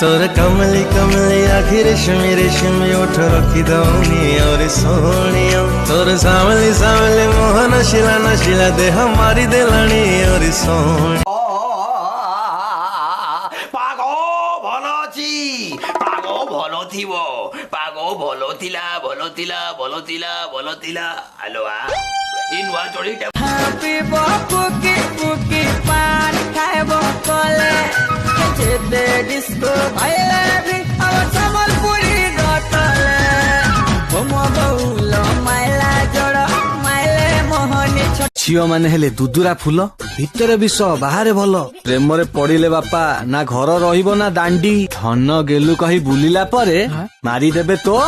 तोर कमली कमली आखि रेशमी रेशमी ओठ रखी दौनी और सोनिया तोर सावली सावली मोह नशिला नशिला देह मारी देलानी और सोनी पागो भलो छी पागो भलो थिबो पागो भलो थिला भलो थिला भलो थिला भलो थिला हेलो आ इन वा जोड़ी हैप्पी बर्थडे पुकी पान खाइबो कोले दे डिस्को भाइले भी अब सम्बलपुरी गतले मोमो बहुलो माइला जोड़ माइले मोहनी झियो माने हेले दुदुरा फूल भितरे विष बाहरे भल प्रेम रे पड़िले बापा ना घर रहिबो ना दांडी धन गेलु कही बुलिला परे मारी देबे तो